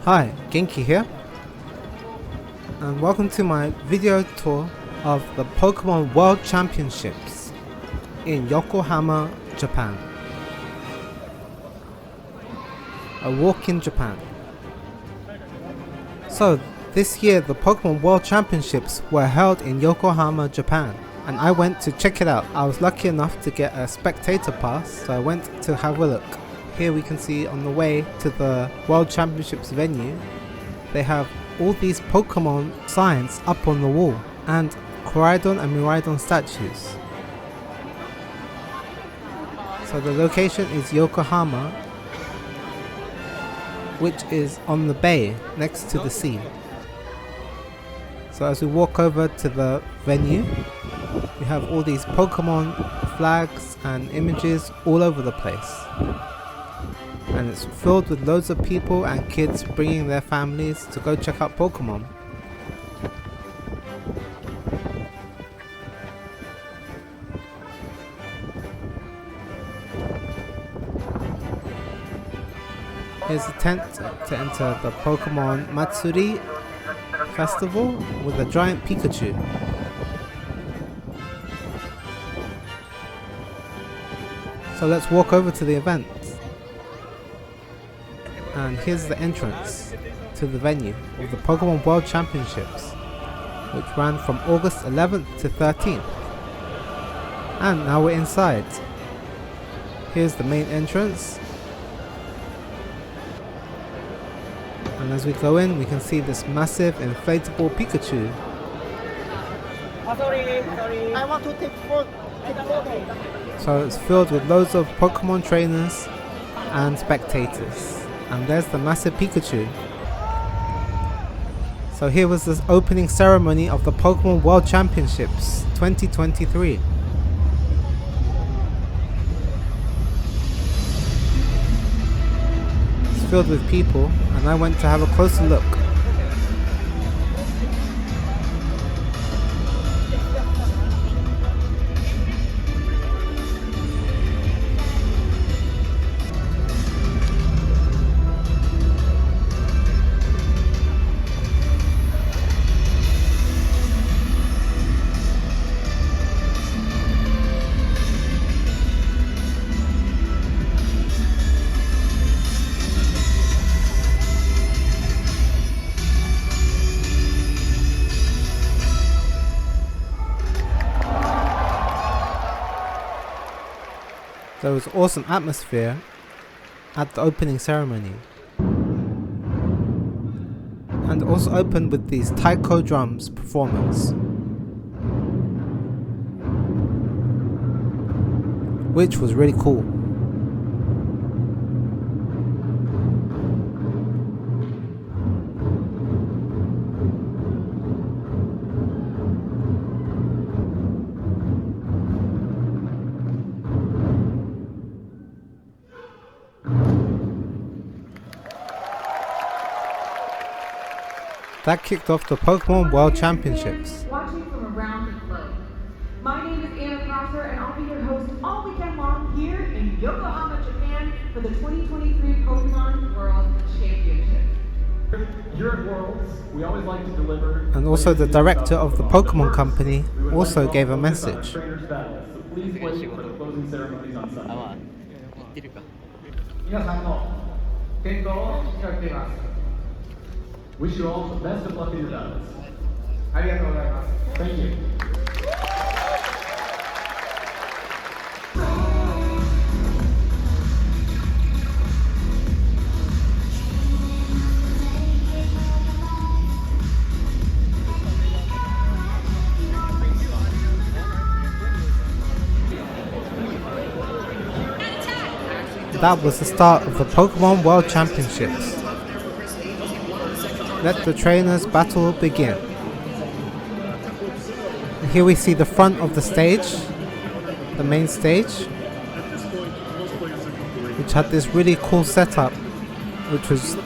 Hi, Genki here, and welcome to my video tour of the Pokémon World Championships in Yokohama, Japan. A walk in Japan. So, this year the Pokémon World Championships were held in Yokohama, Japan, and I went to check it out. I was lucky enough to get a spectator pass, so I went to have a look. Here we can see on the way to the World Championships venue, they have all these Pokemon signs up on the wall and Koraidon and Miraidon statues. So the location is Yokohama, which is on the bay next to the sea. So as we walk over to the venue, we have all these Pokemon flags and images all over the place. And it's filled with loads of people and kids bringing their families to go check out Pokemon. Here's a tent to enter the Pokemon Matsuri festival with a giant Pikachu. So let's walk over to the event. And here's the entrance to the venue of the Pokémon World Championships, which ran from August 11th to 13th. And now we're inside. Here's the main entrance. And as we go in, we can see this massive inflatable Pikachu. Sorry. I want to take photo. So it's filled with loads of Pokemon trainers and spectators. And there's the massive Pikachu. So here was this opening ceremony of the Pokémon World Championships 2023. It's filled with people, and I went to have a closer look. There was awesome atmosphere at the opening ceremony, and also opened with these taiko drums performance, which was really cool. That kicked off the Pokémon World Championships. Watching from around the globe. My name is Anna Prosser, and I'll be your host all weekend long here in Yokohama, Japan for the 2023 Pokémon World Championship. Here at Worlds, we always like to deliver. And also the director of the Pokemon company also gave a message. Trainers battle, so please wait for the closing ceremonies on Sunday. 皆さんの健康を祈っています。 Wish you all the best of luck in your battles. ありがとうございます。 Thank you. That was the start of the Pokémon World Championships. Let the trainers' battle begin. And here we see the front of the stage, the main stage, which had this really cool setup, which was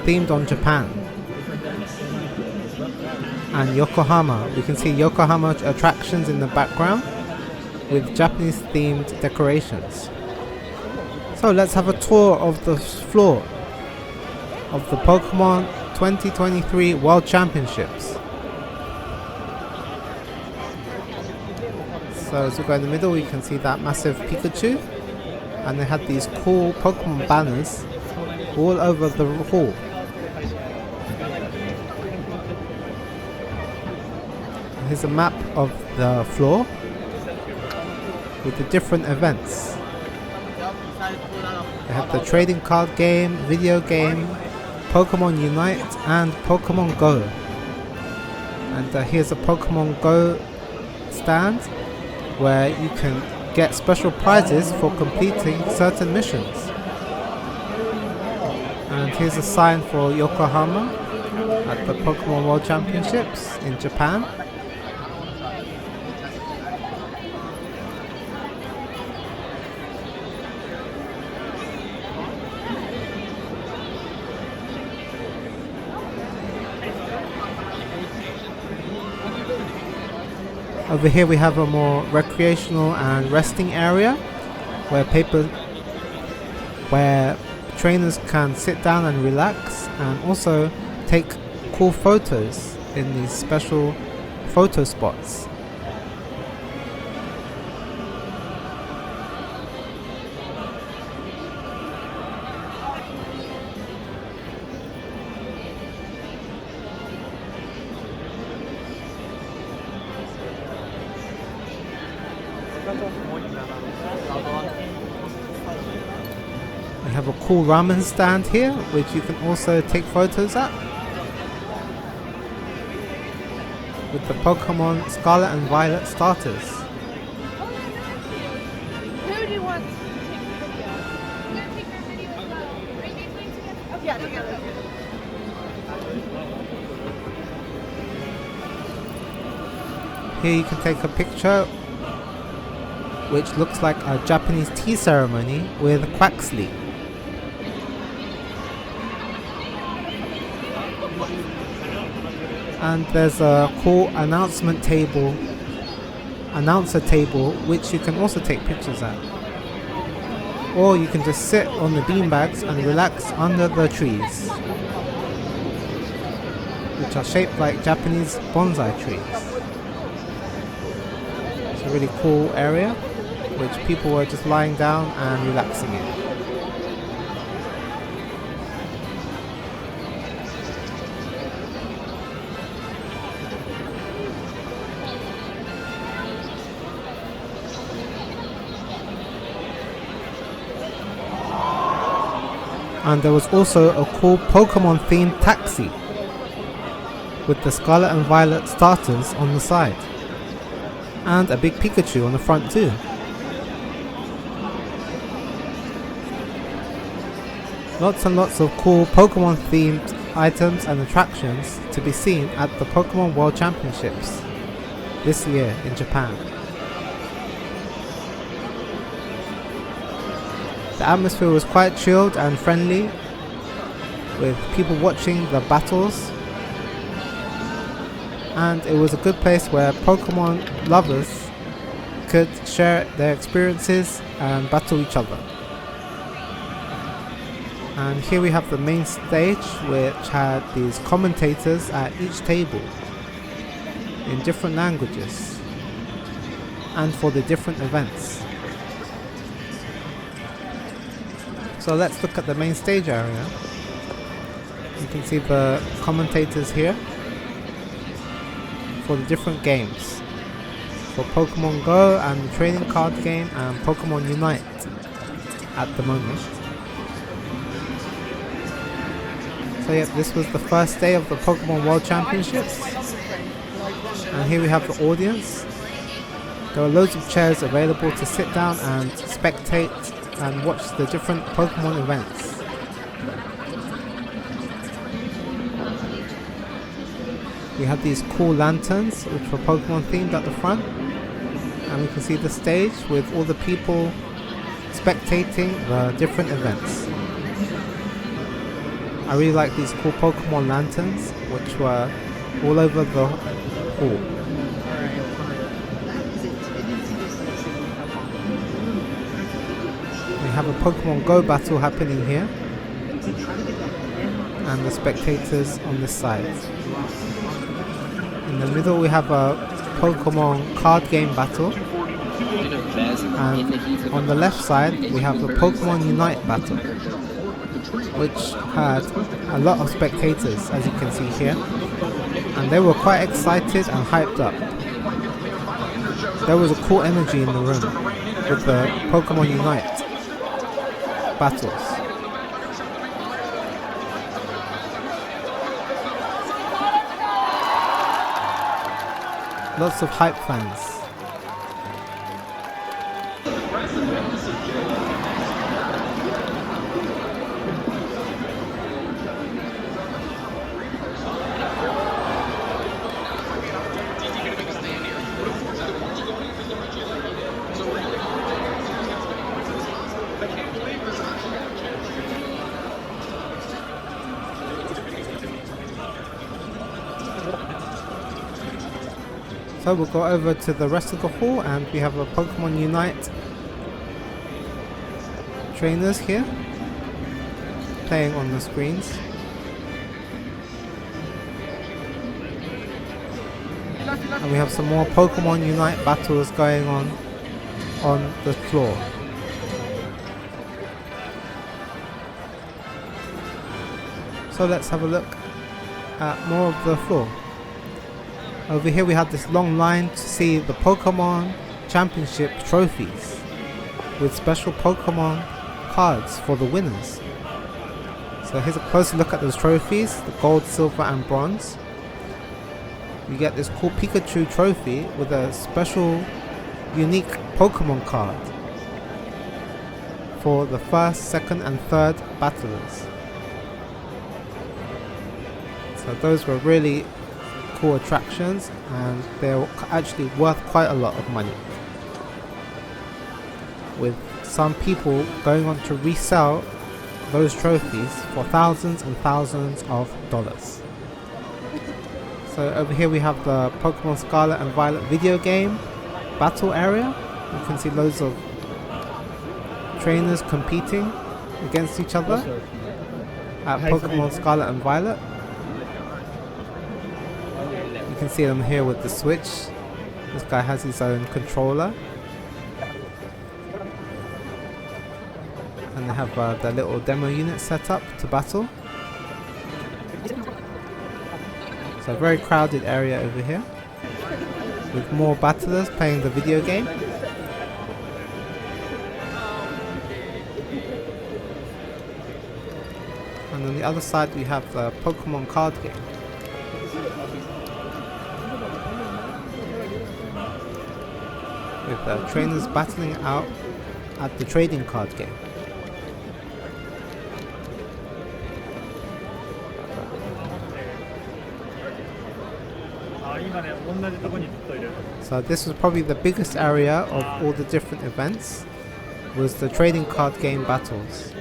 themed on Japan. And Yokohama, we can see Yokohama attractions in the background with Japanese themed decorations. So let's have a tour of the floor of the Pokemon 2023 World Championships. So as we go in the middle, you can see that massive Pikachu, and they had these cool Pokemon banners all over the hall. Here's a map of the floor with the different events. They have the trading card game, video game, Pokemon Unite and Pokemon Go. And here's a Pokemon Go stand where you can get special prizes for completing certain missions. And here's a sign for Yokohama at the Pokémon World Championships in Japan. Over here we have a more recreational and resting area where trainers can sit down and relax and also take cool photos in these special photo spots. We have a cool ramen stand here, which you can also take photos at, with the Pokemon Scarlet and Violet starters. Who do you want to take a video? I'm going to take your video as well. Are you guys playing together? Oh, yeah, together. Here you can take a picture which looks like a Japanese tea ceremony with Quaxley. And there's a cool announcer table which you can also take pictures at. Or you can just sit on the beanbags and relax under the trees, which are shaped like Japanese bonsai trees. It's a really cool area which people were just lying down and relaxing in. And there was also a cool Pokemon themed taxi with the Scarlet and Violet starters on the side, and a big Pikachu on the front too. Lots and lots of cool Pokemon themed items and attractions to be seen at the Pokemon World Championships this year in Japan. The atmosphere was quite chilled and friendly, with people watching the battles, and it was a good place where Pokemon lovers could share their experiences and battle each other. And here we have the main stage, which had these commentators at each table in different languages and for the different events. So let's look at the main stage area. You can see the commentators here for the different games, for Pokemon Go and the trading card game and Pokemon Unite at the moment. So yeah, this was the first day of the Pokemon World Championships, and here we have the audience. There are loads of chairs available to sit down and spectate and watch the different Pokemon events. We have these cool lanterns which were Pokemon themed at the front, and we can see the stage with all the people spectating the different events. I really like these cool Pokemon lanterns which were all over the hall. We have a Pokemon Go battle happening here, and the spectators on this side. In the middle we have a Pokemon card game battle, and on the left side we have the Pokemon Unite battle, which had a lot of spectators, as you can see here, and they were quite excited and hyped up. There was a cool energy in the room with the Pokemon Unite battles. Lots of hype fans. So we'll go over to the rest of the hall, and we have a Pokemon Unite trainers here playing on the screens. And we have some more Pokemon Unite battles going on the floor. So let's have a look at more of the floor. Over here we have this long line to see the Pokémon Championship trophies with special Pokémon cards for the winners. So here's a closer look at those trophies, the gold, silver and bronze. You get this cool Pikachu trophy with a special unique Pokémon card for the first, second and third battlers. So those were really cool attractions, and they're actually worth quite a lot of money, with some people going on to resell those trophies for thousands and thousands of dollars. So over here we have the Pokemon Scarlet and Violet video game battle area. You can see loads of trainers competing against each other at Pokemon Scarlet and Violet. You can see them here with the Switch. This guy has his own controller, and they have their little demo unit set up to battle. So a very crowded area over here, with more battlers playing the video game. And on the other side we have the Pokemon card game. With trainers battling out at the trading card game. So this was probably the biggest area of all the different events, was the trading card game battles.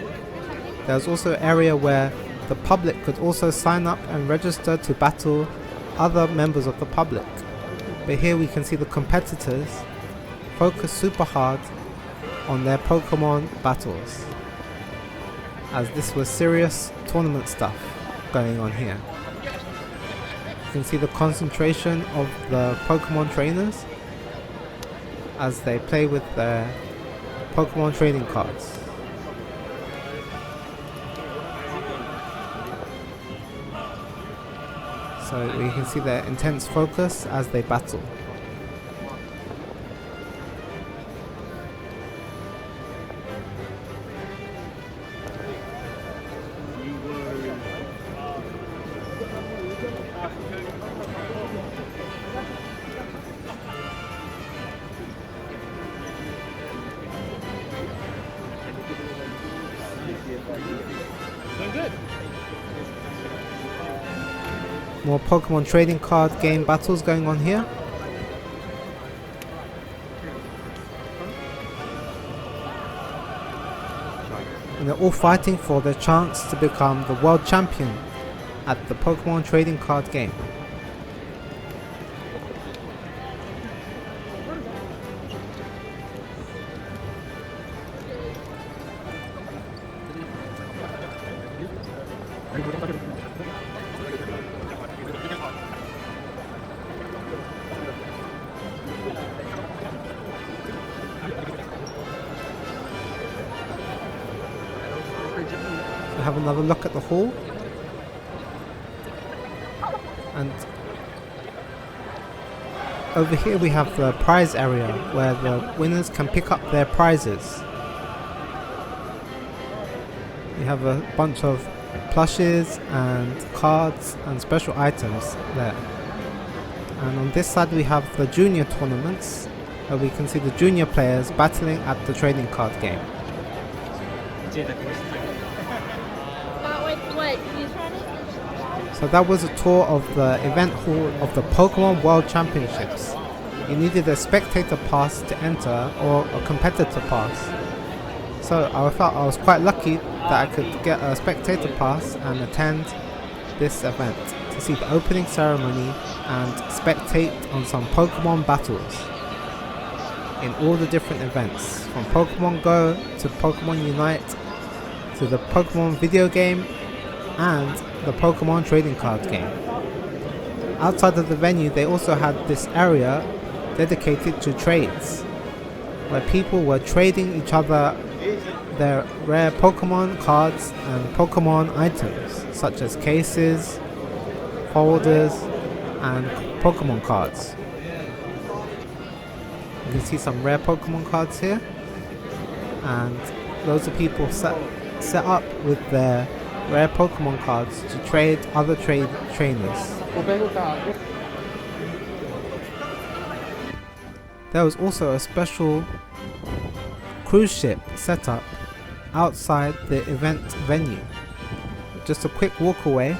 There was also an area where the public could also sign up and register to battle other members of the public. But here we can see the competitors focus super hard on their Pokemon battles, as this was serious tournament stuff going on here. You can see the concentration of the Pokemon trainers as they play with their Pokemon trading cards. So you can see their intense focus as they battle. More Pokemon trading card game battles going on here. And they're all fighting for their chance to become the world champion at the Pokemon trading card game. We have another look at the hall, and over here we have the prize area where the winners can pick up their prizes. We have a bunch of plushes and cards and special items there. And on this side we have the junior tournaments, where we can see the junior players battling at the trading card game. What? He's running? So that was a tour of the event hall of the Pokémon World Championships. You needed a spectator pass to enter or a competitor pass. So I felt I was quite lucky that I could get a spectator pass and attend this event to see the opening ceremony and spectate on some Pokemon battles in all the different events, from Pokemon Go to Pokemon Unite to the Pokemon video game and the Pokemon trading card game. Outside of the venue they also had this area dedicated to trades, where people were trading each other their rare Pokemon cards and Pokemon items such as cases, folders and Pokemon cards. You can see some rare Pokemon cards here, and loads of people set up with their rare Pokemon cards to trade other trainers. There was also a special cruise ship set up outside the event venue. Just a quick walk away,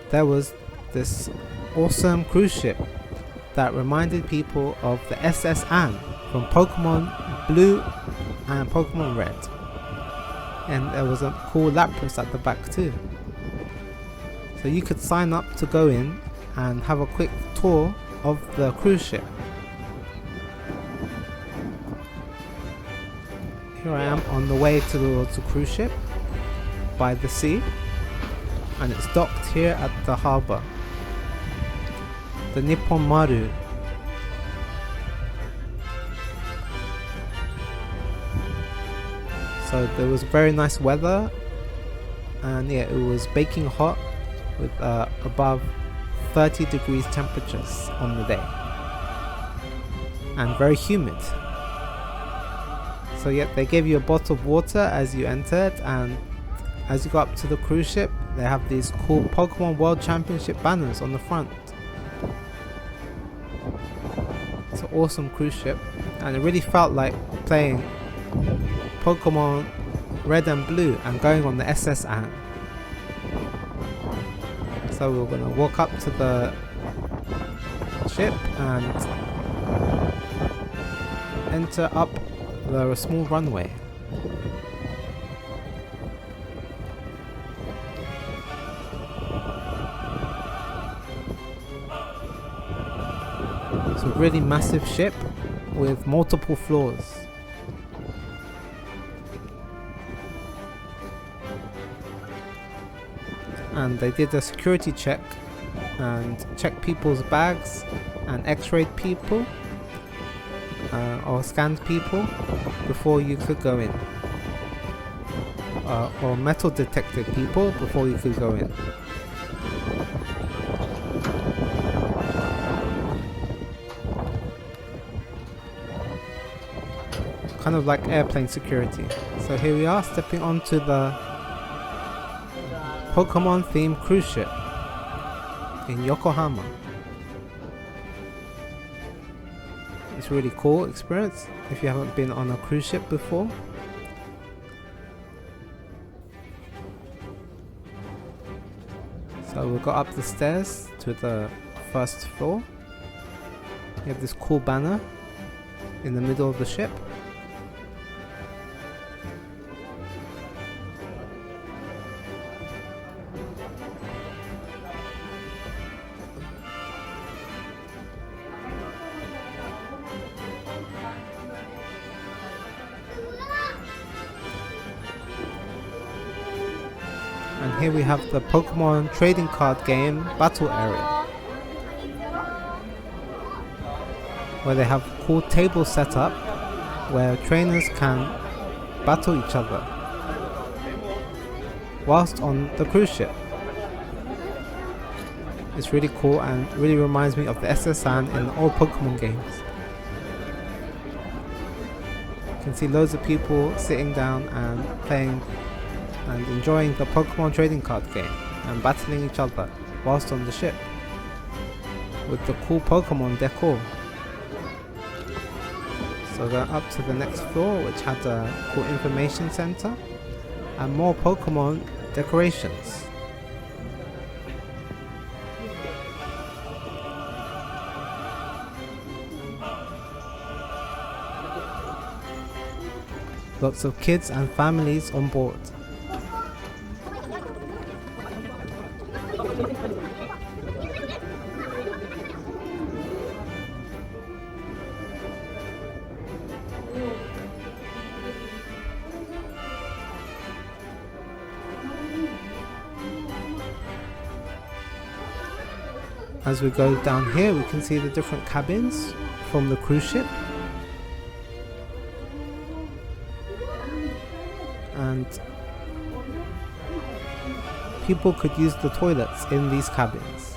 there was this awesome cruise ship that reminded people of the SS Anne from Pokemon Blue and Pokemon Red. And there was a cool Lapras at the back too. So you could sign up to go in and have a quick tour of the cruise ship. Here I am on the way towards the cruise ship by the sea, and it's docked here at the harbour, the Nippon Maru. So there was very nice weather, and yeah, it was baking hot with above 30 degrees temperatures on the day, and very humid. So yeah, they gave you a bottle of water as you entered, and as you go up to the cruise ship they have these cool Pokémon World Championship banners on the front. It's an awesome cruise ship, and it really felt like playing Pokemon Red and Blue and going on the SS Anne. So we're going to walk up to the ship and enter up the small runway. It's a really massive ship with multiple floors. And they did a security check and checked people's bags and x-rayed people or scanned people before you could go in, or metal detected people before you could go in. Kind of like airplane security. So here we are stepping onto the Pokemon themed cruise ship in Yokohama. It's a really cool experience if you haven't been on a cruise ship before. So we'll go up the stairs to the first floor. You have this cool banner in the middle of the ship. And here we have the Pokemon trading card game battle area, where they have cool tables set up where trainers can battle each other whilst on the cruise ship. It's really cool and really reminds me of the SSN in the old Pokemon games. You can see loads of people sitting down and playing and enjoying the Pokemon trading card game and battling each other whilst on the ship with the cool Pokemon decor. So going up to the next floor, which had a cool information center and more Pokemon decorations. Lots of kids and families on board. As we go down here, we can see the different cabins from the cruise ship. And people could use the toilets in these cabins.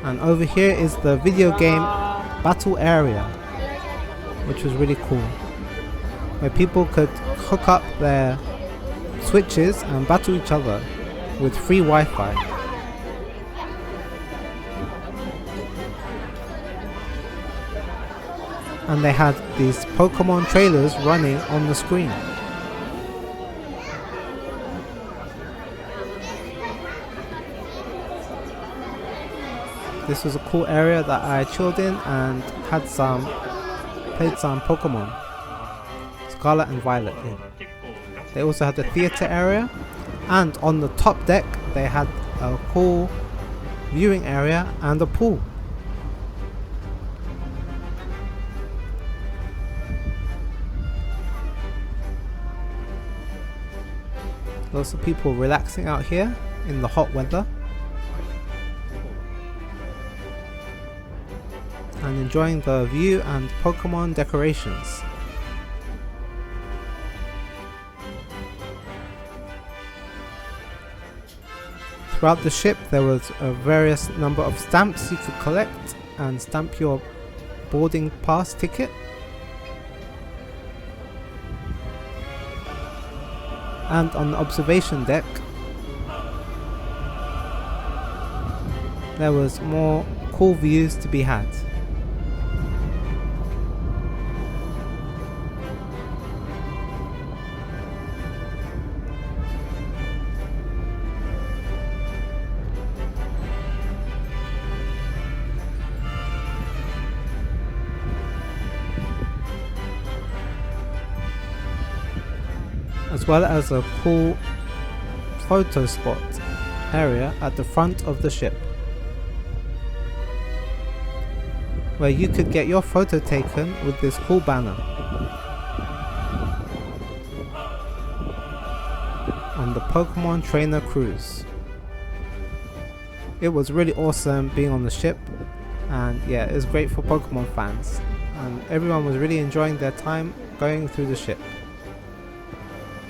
And over here is the video game battle area, which was really cool, where people could hook up their switches and battle each other with free Wi-Fi. And they had these Pokemon trailers running on the screen. This was a cool area that I chilled in and played some Pokemon Scarlet and Violet in. They also had the theater area, and on the top deck they had a cool viewing area and a pool. Lots of people relaxing out here in the hot weather and enjoying the view and Pokemon decorations. Throughout the ship there was a various number of stamps you could collect and stamp your boarding pass ticket. And on the observation deck there was more cool views to be had. As well as a cool photo spot area at the front of the ship, where you could get your photo taken with this cool banner on the Pokemon Trainer Cruise. It was really awesome being on the ship, and yeah, it was great for Pokemon fans, and everyone was really enjoying their time going through the ship.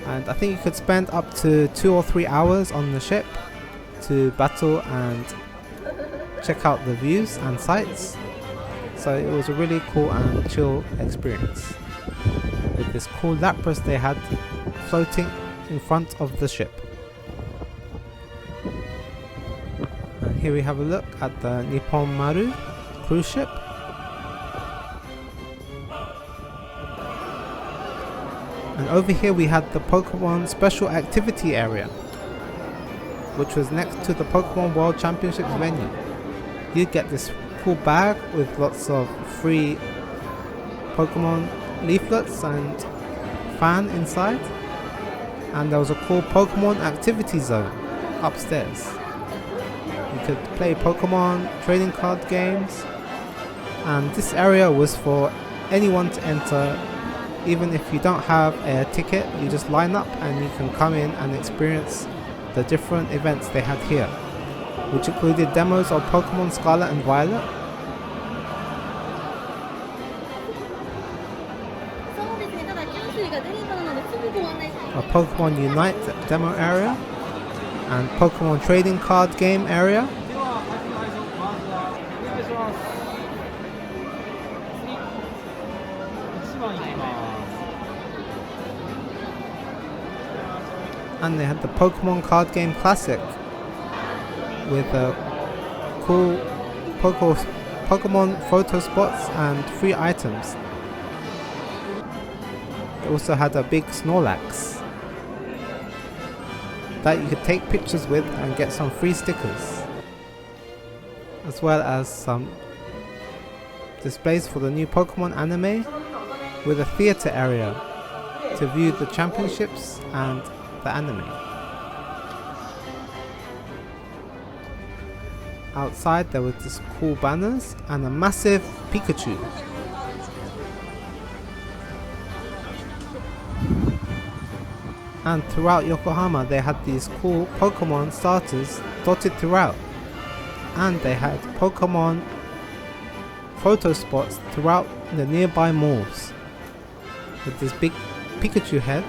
And I think you could spend up to 2 or 3 hours on the ship to battle and check out the views and sights. So it was a really cool and chill experience with this cool Lapras they had floating in front of the ship. And here we have a look at the Nippon Maru cruise ship. And over here we had the Pokemon Special Activity area, which was next to the Pokémon World Championships venue. You'd get this cool bag with lots of free Pokemon leaflets and fan inside. And there was a cool Pokemon activity zone upstairs. You could play Pokemon trading card games and this area was for anyone to enter. Even if you don't have a ticket, you just line up and you can come in and experience the different events they had here, which included demos of Pokemon Scarlet and Violet, a Pokemon Unite demo area, and Pokemon trading card game area, and they had the Pokemon card game classic with cool Pokemon photo spots and free items. They also had a big Snorlax that you could take pictures with and get some free stickers, as well as some displays for the new Pokemon anime with a theatre area to view the championships and the anime. Outside there were just cool banners and a massive Pikachu. And throughout Yokohama they had these cool Pokemon starters dotted throughout, and they had Pokemon photo spots throughout the nearby malls with this big Pikachu head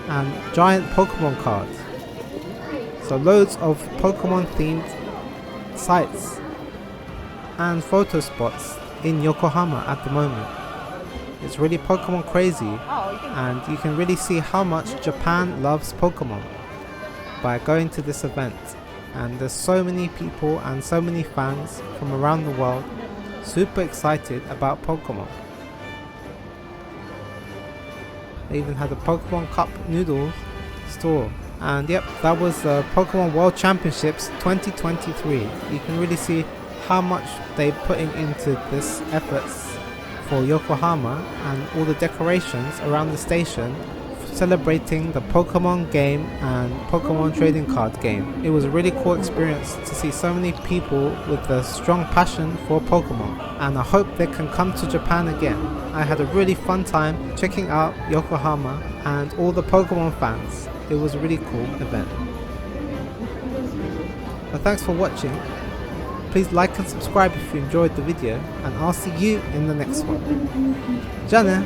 and giant Pokemon cards. So loads of Pokemon themed sites and photo spots in Yokohama at the moment. It's really Pokemon crazy, and you can really see how much Japan loves Pokemon by going to this event. And there's so many people and so many fans from around the world super excited about Pokemon. They even had a Pokemon Cup noodles store. And yep, that was the Pokémon World Championships 2023. You can really see how much they're putting into this efforts for Yokohama, and all the decorations around the station celebrating the Pokemon game and Pokemon trading card game. It was a really cool experience to see so many people with a strong passion for Pokemon, and I hope they can come to Japan again. I had a really fun time checking out Yokohama and all the Pokemon fans. It was a really cool event. So thanks for watching. Please like and subscribe if you enjoyed the video, and I'll see you in the next one. Ja ne!